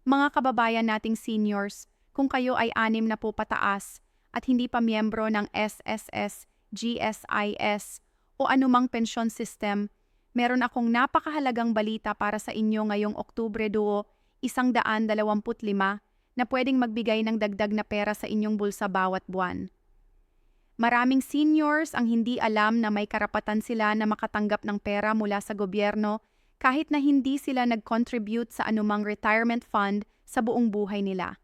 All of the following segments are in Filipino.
Mga kababayan nating seniors, kung kayo ay 60 pataas at hindi pa miyembro ng SSS, GSIS o anumang pensyon system, meron akong napakahalagang balita para sa inyo ngayong Oktubre 2, 125 na pwedeng magbigay ng dagdag na pera sa inyong bulsa bawat buwan. Maraming seniors ang hindi alam na may karapatan sila na makatanggap ng pera mula sa gobyerno kahit na hindi sila nag-contribute sa anumang retirement fund sa buong buhay nila.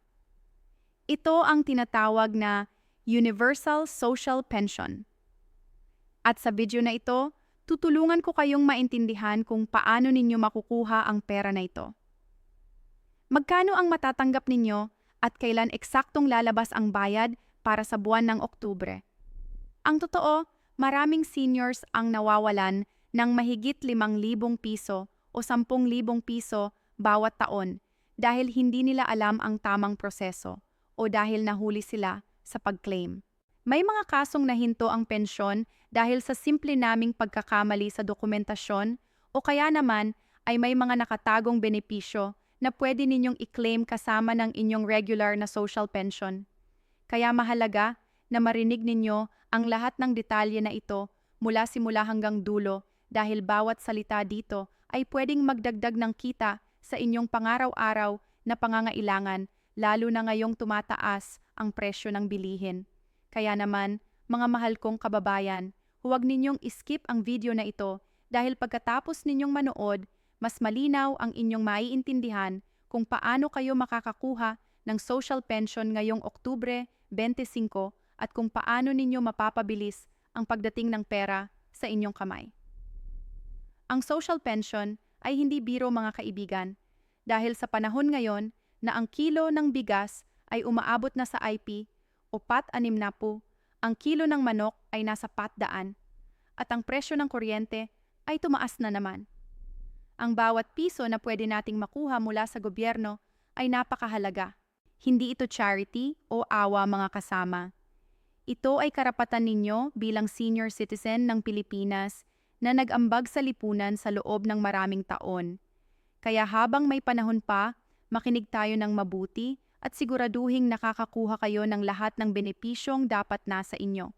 Ito ang tinatawag na Universal Social Pension. At sa video na ito, tutulungan ko kayong maintindihan kung paano ninyo makukuha ang pera na ito. Magkano ang matatanggap ninyo at kailan eksaktong lalabas ang bayad para sa buwan ng Oktubre? Ang totoo, maraming seniors ang nawawalan ng mahigit 5,000 piso o 10,000 piso bawat taon dahil hindi nila alam ang tamang proseso o dahil nahuli sila sa pag-claim. May mga kasong nahinto ang pensyon dahil sa simple naming pagkakamali sa dokumentasyon o kaya naman ay may mga nakatagong benepisyo na pwede ninyong i-claim kasama ng inyong regular na social pension. Kaya mahalaga na marinig ninyo ang lahat ng detalye na ito mula simula hanggang dulo dahil bawat salita dito ay pwedeng magdagdag ng kita sa inyong pangaraw-araw na pangangailangan lalo na ngayong tumataas ang presyo ng bilihin. Kaya naman, mga mahal kong kababayan, huwag ninyong skip ang video na ito dahil pagkatapos ninyong manood, mas malinaw ang inyong maiintindihan kung paano kayo makakakuha ng social pension ngayong Oktubre 25 at kung paano ninyo mapapabilis ang pagdating ng pera sa inyong kamay. Ang social pension ay hindi biro mga kaibigan dahil sa panahon ngayon na ang kilo ng bigas ay umaabot na sa IP o pat-60, ang kilo ng manok ay nasa pat-100 at ang presyo ng kuryente ay tumaas na naman. Ang bawat piso na pwede nating makuha mula sa gobyerno ay napakahalaga. Hindi ito charity o awa mga kasama. Ito ay karapatan ninyo bilang senior citizen ng Pilipinas na nag-ambag sa lipunan sa loob ng maraming taon. Kaya habang may panahon pa, makinig tayo ng mabuti at siguraduhing nakakakuha kayo ng lahat ng benepisyong dapat nasa inyo.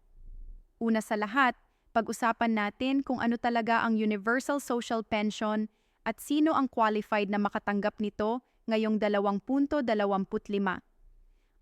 Una sa lahat, pag-usapan natin kung ano talaga ang Universal Social Pension at sino ang qualified na makatanggap nito ngayong 2025.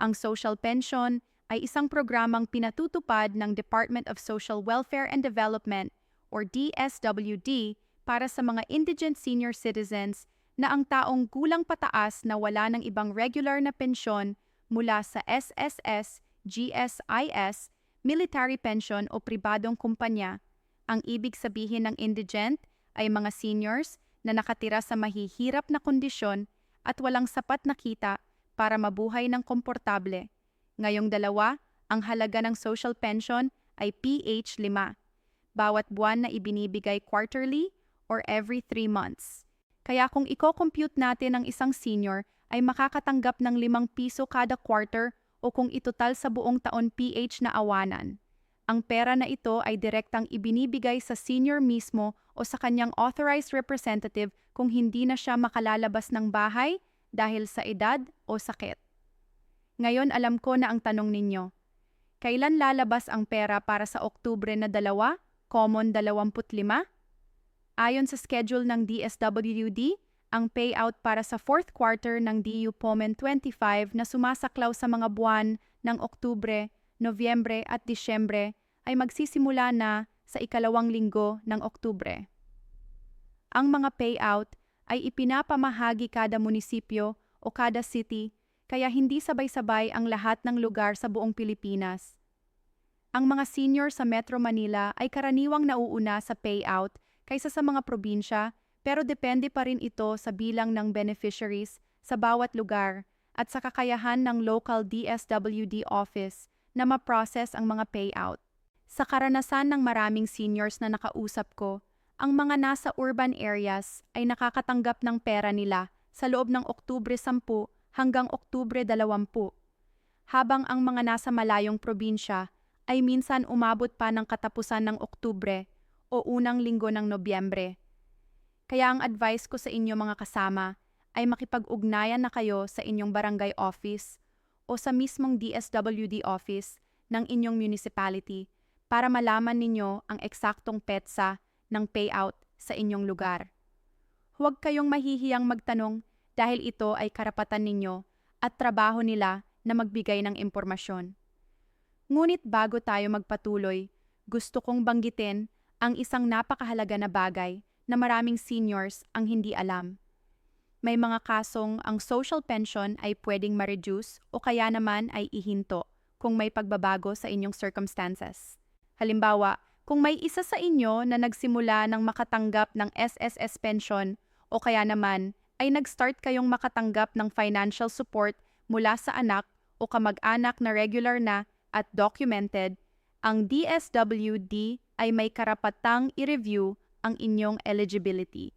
Ang social pension ay isang programang pinatutupad ng Department of Social Welfare and Development or DSWD para sa mga indigent senior citizens na ang taong gulang pataas na wala ng ibang regular na pensyon mula sa SSS, GSIS, military pension o pribadong kumpanya. Ang ibig sabihin ng indigent ay mga seniors na nakatira sa mahihirap na kondisyon at walang sapat na kita para mabuhay ng komportable. Ngayong dalawa, ang halaga ng social pension ay PH5, bawat buwan na ibinibigay quarterly or every 3 months. Kaya kung i-compute natin ang isang senior ay makakatanggap ng 5 piso kada quarter o kung itotal sa buong taon PH na awanan. Ang pera na ito ay direktang ibinibigay sa senior mismo o sa kanyang authorized representative kung hindi na siya makalalabas ng bahay dahil sa edad o sakit. Ngayon alam ko na ang tanong ninyo, kailan lalabas ang pera para sa Oktubre na 2, Common 25? Ayon sa schedule ng DSWD, ang payout para sa 4th quarter ng DU Pomen 25 na sumasaklaw sa mga buwan ng Oktubre, Nobyembre at Disyembre ay magsisimula na sa ikalawang linggo ng Oktubre. Ang mga payout ay ipinapamahagi kada munisipyo o kada city kaya hindi sabay-sabay ang lahat ng lugar sa buong Pilipinas. Ang mga senior sa Metro Manila ay karaniwang nauuna sa payout kaysa sa mga probinsya pero depende pa rin ito sa bilang ng beneficiaries sa bawat lugar at sa kakayahan ng local DSWD office na ma-process ang mga payout. Sa karanasan ng maraming seniors na nakausap ko, ang mga nasa urban areas ay nakakatanggap ng pera nila sa loob ng Oktubre 10 hanggang Oktubre 20. Habang ang mga nasa malayong probinsya ay minsan umabot pa ng katapusan ng Oktubre o unang linggo ng Nobyembre. Kaya ang advice ko sa inyo mga kasama ay makipag-ugnayan na kayo sa inyong barangay office o sa mismong DSWD office ng inyong municipality para malaman ninyo ang eksaktong petsa ng payout sa inyong lugar. Huwag kayong mahihiyang magtanong dahil ito ay karapatan ninyo at trabaho nila na magbigay ng impormasyon. Ngunit bago tayo magpatuloy, gusto kong banggitin ang isang napakahalaga na bagay na maraming seniors ang hindi alam. May mga kasong ang social pension ay pwedeng ma-reduce o kaya naman ay ihinto kung may pagbabago sa inyong circumstances. Halimbawa, kung may isa sa inyo na nagsimula ng makatanggap ng SSS pension o kaya naman ay nag-start kayong makatanggap ng financial support mula sa anak o kamag-anak na regular na at documented, ang DSWD ay may karapatang i-review ang inyong eligibility.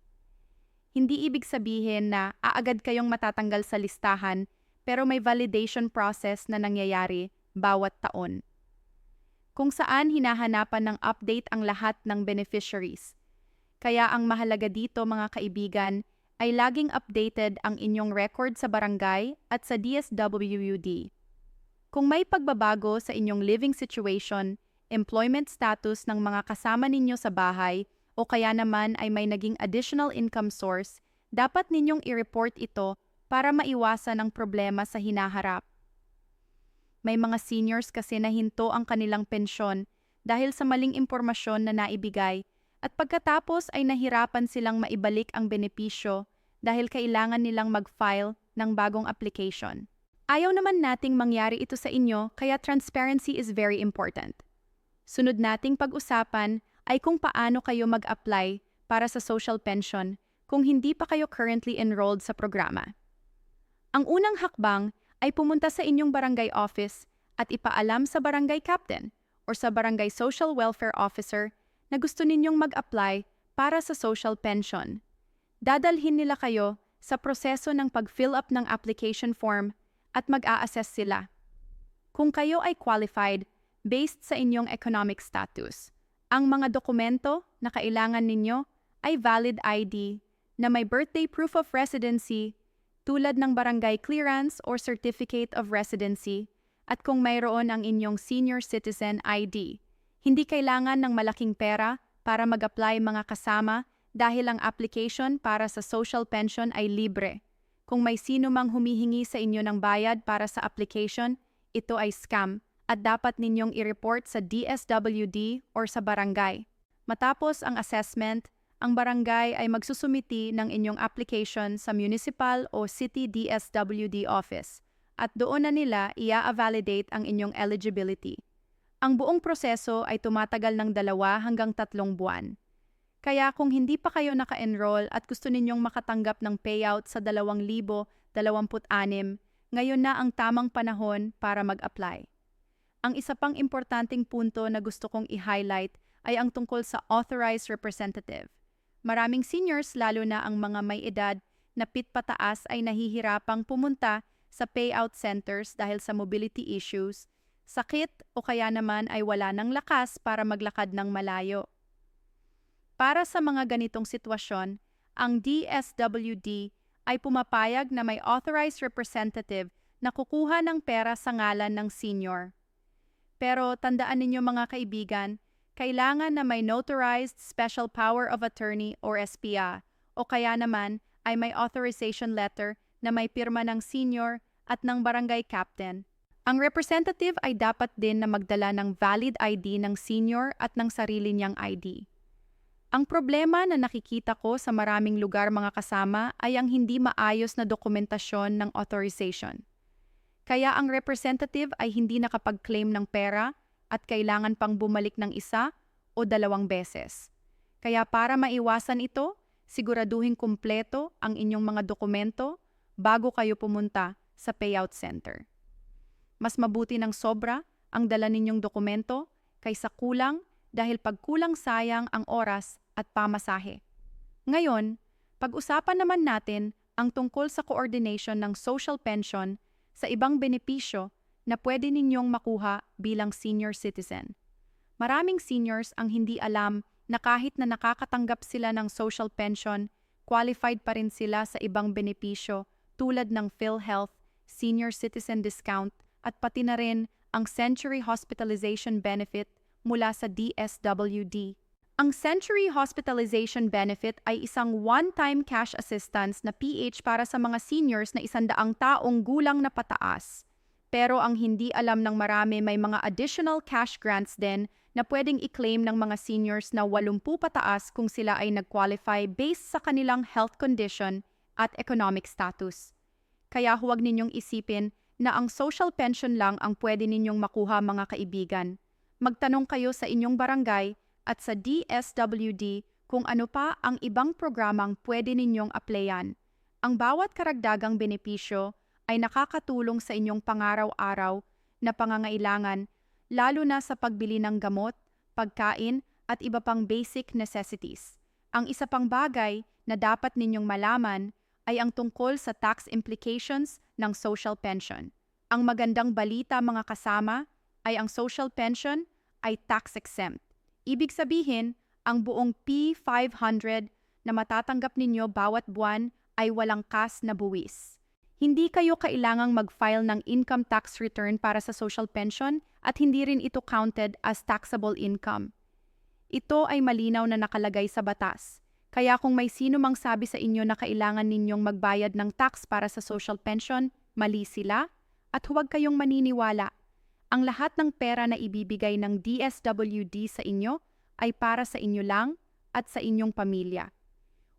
Hindi ibig sabihin na aagad kayong matatanggal sa listahan pero may validation process na nangyayari bawat taon, kung saan hinahanapan ng update ang lahat ng beneficiaries. Kaya ang mahalaga dito mga kaibigan ay laging updated ang inyong record sa barangay at sa DSWD. Kung may pagbabago sa inyong living situation, employment status ng mga kasama ninyo sa bahay, o kaya naman ay may naging additional income source, dapat ninyong i-report ito para maiwasan ang problema sa hinaharap. May mga seniors kasi na hinto ang kanilang pensyon dahil sa maling impormasyon na naibigay at pagkatapos ay nahirapan silang maibalik ang benepisyo dahil kailangan nilang mag-file ng bagong application. Ayaw naman nating mangyari ito sa inyo kaya transparency is very important. Sunod nating pag-usapan ay kung paano kayo mag-apply para sa social pension kung hindi pa kayo currently enrolled sa programa. Ang unang hakbang ay pumunta sa inyong barangay office at ipaalam sa barangay captain o sa barangay social welfare officer na gusto ninyong mag-apply para sa social pension. Dadalhin nila kayo sa proseso ng pag-fill up ng application form at mag-a-assess sila. Kung kayo ay qualified based sa inyong economic status, ang mga dokumento na kailangan ninyo ay valid ID na may birthday proof of residency tulad ng barangay clearance or certificate of residency at kung mayroon ang inyong senior citizen ID. Hindi kailangan ng malaking pera para mag-apply mga kasama dahil ang application para sa social pension ay libre. Kung may sino mang humihingi sa inyo ng bayad para sa application, ito ay scam at dapat ninyong i-report sa DSWD or sa barangay. Matapos ang assessment, ang barangay ay magsusumiti ng inyong application sa municipal o city DSWD office at doon na nila i-validate ang inyong eligibility. Ang buong proseso ay tumatagal ng 2 hanggang 3 buwan. Kaya kung hindi pa kayo naka-enroll at gusto ninyong makatanggap ng payout sa 2026, ngayon na ang tamang panahon para mag-apply. Ang isa pang importanteng punto na gusto kong i-highlight ay ang tungkol sa authorized representative. Maraming seniors, lalo na ang mga may edad na pataas ay nahihirapang pumunta sa payout centers dahil sa mobility issues, sakit o kaya naman ay wala ng lakas para maglakad ng malayo. Para sa mga ganitong sitwasyon, ang DSWD ay pumapayag na may authorized representative na kukuha ng pera sa ngalan ng senior. Pero tandaan ninyo mga kaibigan, kailangan na may notarized special power of attorney or SPA o kaya naman ay may authorization letter na may pirma ng senior at ng barangay captain. Ang representative ay dapat din na magdala ng valid ID ng senior at ng sarili niyang ID. Ang problema na nakikita ko sa maraming lugar mga kasama ay ang hindi maayos na dokumentasyon ng authorization. Kaya ang representative ay hindi nakapag-claim ng pera at kailangan pang bumalik ng 1 o 2 beses. Kaya para maiwasan ito, siguraduhin kumpleto ang inyong mga dokumento bago kayo pumunta sa payout center. Mas mabuti ng sobra ang dala ninyong dokumento kaysa kulang dahil pag kulang sayang ang oras at pamasahe. Ngayon, pag-usapan naman natin ang tungkol sa coordination ng social pension sa ibang benepisyo na pwede ninyong makuha bilang senior citizen. Maraming seniors ang hindi alam na kahit na nakakatanggap sila ng social pension, qualified pa rin sila sa ibang benepisyo tulad ng PhilHealth, Senior Citizen Discount at pati na rin ang Century Hospitalization Benefit mula sa DSWD. Ang Century Hospitalization Benefit ay isang one-time cash assistance na PH para sa mga seniors na 100 taong gulang na pataas. Pero ang hindi alam ng marami, may mga additional cash grants din na pwedeng i-claim ng mga seniors na 80 pataas kung sila ay nag-qualify based sa kanilang health condition at economic status. Kaya huwag ninyong isipin na ang social pension lang ang pwede ninyong makuha, mga kaibigan. Magtanong kayo sa inyong barangay at sa DSWD kung ano pa ang ibang programang pwede ninyong applyan. Ang bawat karagdagang benepisyo ay nakakatulong sa inyong pangaraw-araw na pangangailangan, lalo na sa pagbili ng gamot, pagkain at iba pang basic necessities. Ang isa pang bagay na dapat ninyong malaman ay ang tungkol sa tax implications ng social pension. Ang magandang balita, mga kasama, ay ang social pension ay tax-exempt. Ibig sabihin, ang buong P500 na matatanggap ninyo bawat buwan ay walang kas na buwis. Hindi kayo kailangang mag-file ng income tax return para sa social pension at hindi rin ito counted as taxable income. Ito ay malinaw na nakalagay sa batas. Kaya kung may sino mang sabi sa inyo na kailangan ninyong magbayad ng tax para sa social pension, mali sila at huwag kayong maniniwala. Ang lahat ng pera na ibibigay ng DSWD sa inyo ay para sa inyo lang at sa inyong pamilya.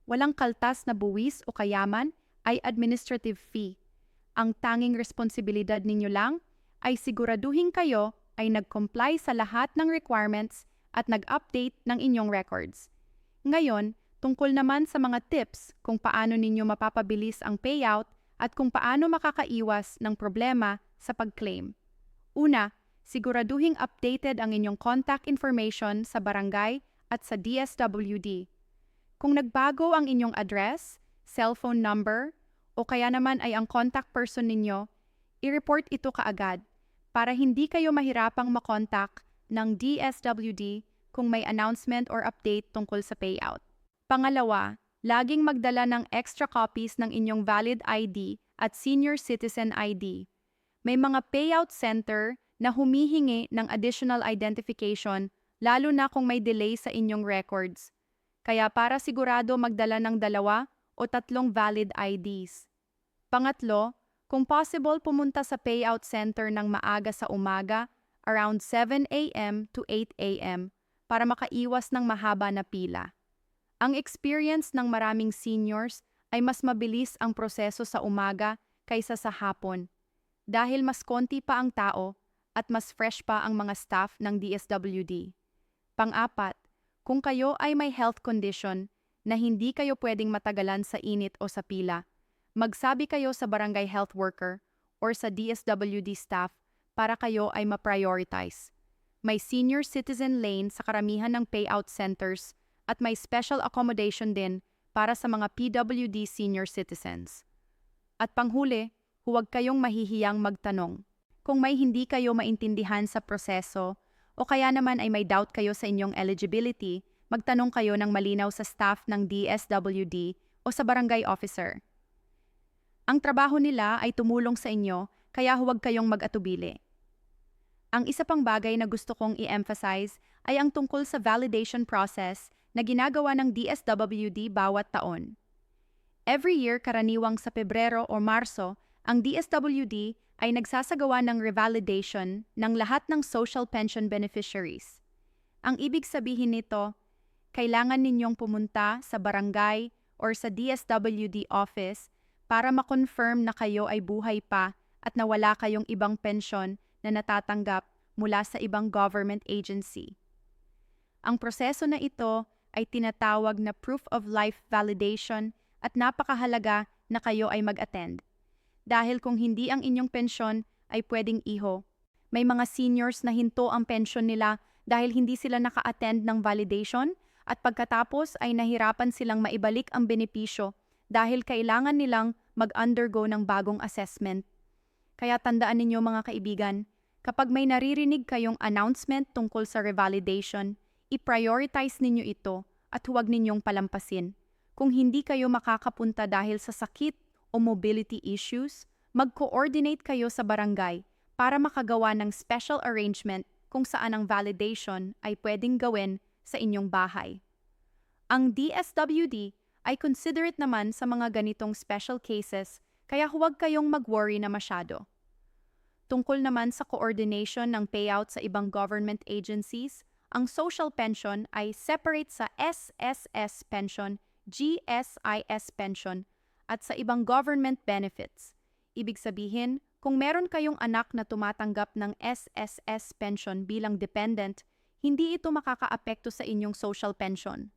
Walang kaltas na buwis o kayaman ay administrative fee. Ang tanging responsibilidad ninyo lang ay siguraduhin kayo ay nag-comply sa lahat ng requirements at nag-update ng inyong records. Ngayon, tungkol naman sa mga tips kung paano ninyo mapapabilis ang payout at kung paano makakaiwas ng problema sa pag-claim. Una, siguraduhing updated ang inyong contact information sa barangay at sa DSWD. Kung nagbago ang inyong address, cellphone number, o kaya naman ay ang contact person ninyo, i-report ito kaagad para hindi kayo mahirapang makontak ng DSWD kung may announcement or update tungkol sa payout. Pangalawa, laging magdala ng extra copies ng inyong valid ID at senior citizen ID. May mga payout center na humihingi ng additional identification lalo na kung may delay sa inyong records. Kaya para sigurado magdala ng 2 o 3 valid IDs. Pangatlo, kung possible pumunta sa payout center ng maaga sa umaga around 7 a.m. to 8 a.m. para makaiwas ng mahaba na pila. Ang experience ng maraming seniors ay mas mabilis ang proseso sa umaga kaysa sa hapon dahil mas konti pa ang tao at mas fresh pa ang mga staff ng DSWD. Pang-apat, kung kayo ay may health condition na hindi kayo pwedeng matagalan sa init o sa pila, magsabi kayo sa barangay health worker or sa DSWD staff para kayo ay ma-prioritize. May senior citizen lane sa karamihan ng payout centers at may special accommodation din para sa mga PWD senior citizens. At panghuli, huwag kayong mahihiyang magtanong. Kung may hindi kayo maintindihan sa proseso o kaya naman ay may doubt kayo sa inyong eligibility, magtanong kayo ng malinaw sa staff ng DSWD o sa barangay officer. Ang trabaho nila ay tumulong sa inyo, kaya huwag kayong mag-atubili. Ang isa pang bagay na gusto kong i-emphasize ay ang tungkol sa validation process na ginagawa ng DSWD bawat taon. Every year, karaniwang sa Pebrero o Marso, ang DSWD ay nagsasagawa ng revalidation ng lahat ng social pension beneficiaries. Ang ibig sabihin nito, kailangan ninyong pumunta sa barangay or sa DSWD office para ma-confirm na kayo ay buhay pa at na wala kayong ibang pensyon na natatanggap mula sa ibang government agency. Ang proseso na ito ay tinatawag na proof of life validation at napakahalaga na kayo ay mag-attend. Dahil kung hindi ang inyong pensyon ay pwedeng iho. May mga seniors na hinto ang pensyon nila dahil hindi sila naka-attend ng validation at pagkatapos ay nahirapan silang maibalik ang benepisyo dahil kailangan nilang mag-undergo ng bagong assessment. Kaya tandaan ninyo, mga kaibigan, kapag may naririnig kayong announcement tungkol sa revalidation, i-prioritize ninyo ito at huwag ninyong palampasin. Kung hindi kayo makakapunta dahil sa sakit o mobility issues, mag-coordinate kayo sa barangay para makagawa ng special arrangement kung saan ang validation ay pwedeng gawin sa inyong bahay. Ang DSWD ay considerate naman sa mga ganitong special cases, kaya huwag kayong mag-worry na masyado. Tungkol naman sa coordination ng payout sa ibang government agencies, ang social pension ay separate sa SSS pension, GSIS pension, at sa ibang government benefits. Ibig sabihin, kung meron kayong anak na tumatanggap ng SSS pension bilang dependent, hindi ito makakaapekto sa inyong social pension,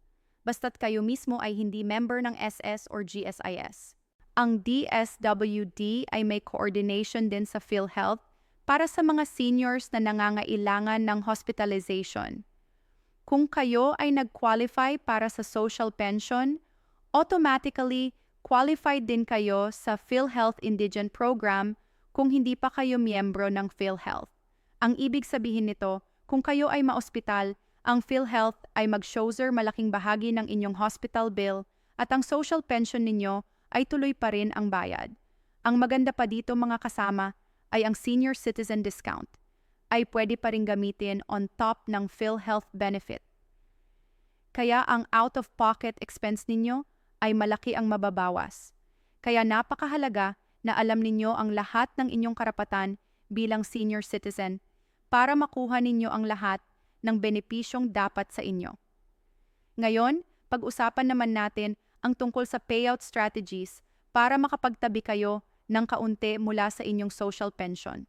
basta't kayo mismo ay hindi member ng SS or GSIS. Ang DSWD ay may coordination din sa PhilHealth para sa mga seniors na nangangailangan ng hospitalization. Kung kayo ay nag-qualify para sa social pension, automatically qualified din kayo sa PhilHealth Indigent Program kung hindi pa kayo miyembro ng PhilHealth. Ang ibig sabihin nito, kung kayo ay maospital, ang PhilHealth ay mag-shoulder malaking bahagi ng inyong hospital bill at ang social pension ninyo ay tuloy pa rin ang bayad. Ang maganda pa dito mga kasama ay ang senior citizen discount ay pwede pa rin gamitin on top ng PhilHealth benefit. Kaya ang out-of-pocket expense ninyo ay malaki ang mababawas. Kaya napakahalaga na alam ninyo ang lahat ng inyong karapatan bilang senior citizen para makuha ninyo ang lahat ng benepisyong dapat sa inyo. Ngayon, pag-usapan naman natin ang tungkol sa payout strategies para makapagtabi kayo ng kaunti mula sa inyong social pension.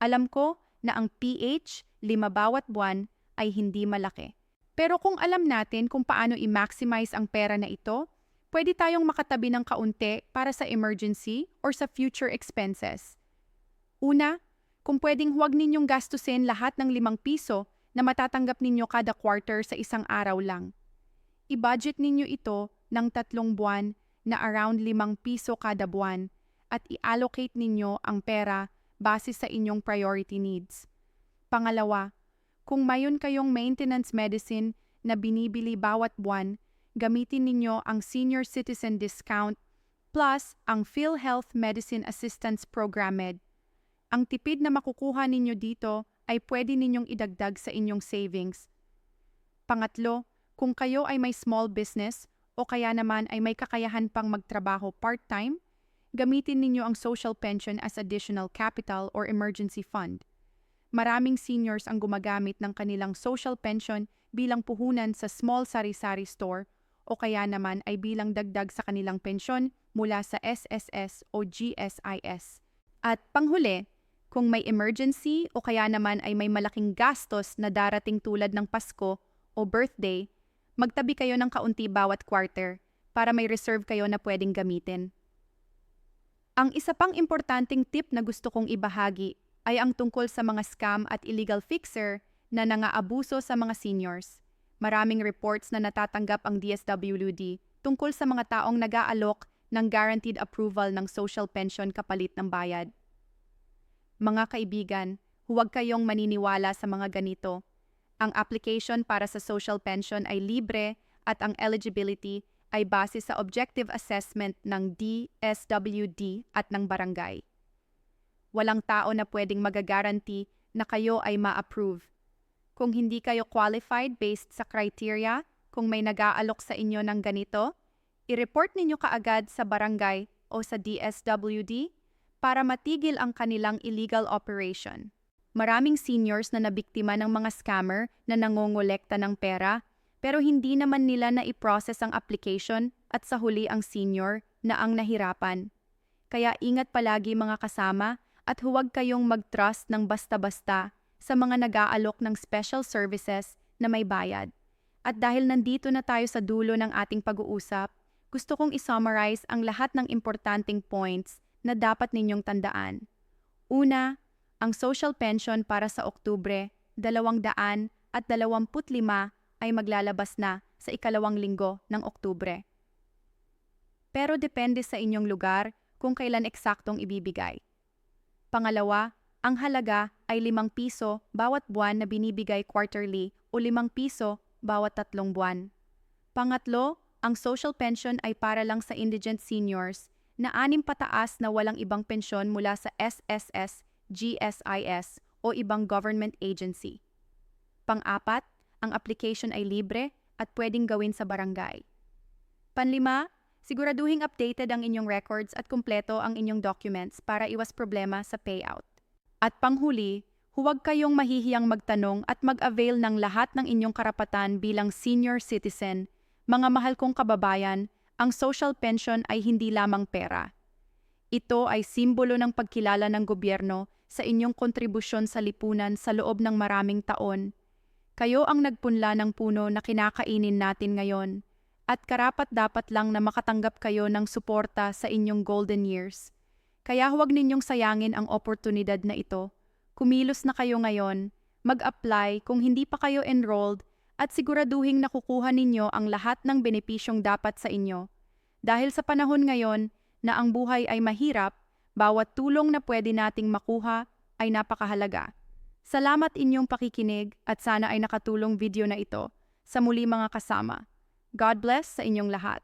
Alam ko na ang PH, 5 bawat buwan, ay hindi malaki. Pero kung alam natin kung paano i-maximize ang pera na ito, pwede tayong makatabi ng kaunti para sa emergency or sa future expenses. Una, kung pwedeng huwag ninyong gastusin lahat ng 5 piso na matatanggap ninyo kada quarter sa isang araw lang. I-budget ninyo ito ng 3 buwan na around 5 piso kada buwan at i-allocate ninyo ang pera base sa inyong priority needs. Pangalawa, kung mayon kayong maintenance medicine na binibili bawat buwan, gamitin ninyo ang senior citizen discount plus ang PhilHealth Medicine Assistance Program Med. Ang tipid na makukuha ninyo dito ay pwede ninyong idagdag sa inyong savings. Pangatlo, kung kayo ay may small business o kaya naman ay may kakayahan pang magtrabaho part-time, gamitin ninyo ang social pension as additional capital or emergency fund. Maraming seniors ang gumagamit ng kanilang social pension bilang puhunan sa small sari-sari store o kaya naman ay bilang dagdag sa kanilang pensyon mula sa SSS o GSIS. At panghuli, kung may emergency o kaya naman ay may malaking gastos na darating tulad ng Pasko o birthday, magtabi kayo ng kaunti bawat quarter para may reserve kayo na pwedeng gamitin. Ang isa pang importanteng tip na gusto kong ibahagi ay ang tungkol sa mga scam at illegal fixer na nangaabuso sa mga seniors. Maraming reports na natatanggap ang DSWD tungkol sa mga taong nag-aalok ng guaranteed approval ng social pension kapalit ng bayad. Mga kaibigan, huwag kayong maniniwala sa mga ganito. Ang application para sa social pension ay libre at ang eligibility ay base sa objective assessment ng DSWD at ng barangay. Walang tao na pwedeng magagaranti na kayo ay ma-approve. Kung hindi kayo qualified based sa criteria, kung may nag-aalok sa inyo ng ganito, i-report ninyo kaagad sa barangay o sa DSWD para matigil ang kanilang illegal operation. Maraming seniors na nabiktima ng mga scammer na nangongolekta ng pera pero hindi naman nila na i-process ang application at sa huli ang senior na ang nahirapan. Kaya ingat palagi mga kasama at huwag kayong mag-trust ng basta-basta sa mga nag-aalok ng special services na may bayad. At dahil nandito na tayo sa dulo ng ating pag-uusap, gusto kong i-summarize ang lahat ng importanteng points na dapat ninyong tandaan. Una, ang social pension para sa Oktubre 225 ay maglalabas na sa 2 linggo ng Oktubre. Pero depende sa inyong lugar kung kailan eksaktong ibibigay. Pangalawa, ang halaga ay 5 piso bawat buwan na binibigay quarterly o 5 piso bawat 3 buwan. Pangatlo, ang social pension ay para lang sa indigent seniors na 6 pataas na walang ibang pensyon mula sa SSS, GSIS o ibang government agency. Pang-apat, ang application ay libre at pwedeng gawin sa barangay. Panlima, siguraduhing updated ang inyong records at kumpleto ang inyong documents para iwas problema sa payout. At panghuli, huwag kayong mahihiyang magtanong at mag-avail ng lahat ng inyong karapatan bilang senior citizen. Mga mahal kong kababayan, ang social pension ay hindi lamang pera. Ito ay simbolo ng pagkilala ng gobyerno sa inyong kontribusyon sa lipunan sa loob ng maraming taon. Kayo ang nagpunla ng puno na kinakainin natin ngayon, at karapat-dapat lang na makatanggap kayo ng suporta sa inyong golden years. Kaya huwag ninyong sayangin ang oportunidad na ito. Kumilos na kayo ngayon, mag-apply kung hindi pa kayo enrolled, at siguraduhing nakukuha ninyo ang lahat ng benepisyong dapat sa inyo. Dahil sa panahon ngayon na ang buhay ay mahirap, bawat tulong na pwede nating makuha ay napakahalaga. Salamat inyong pakikinig at sana ay nakatulong video na ito. Sa muli mga kasama. God bless sa inyong lahat.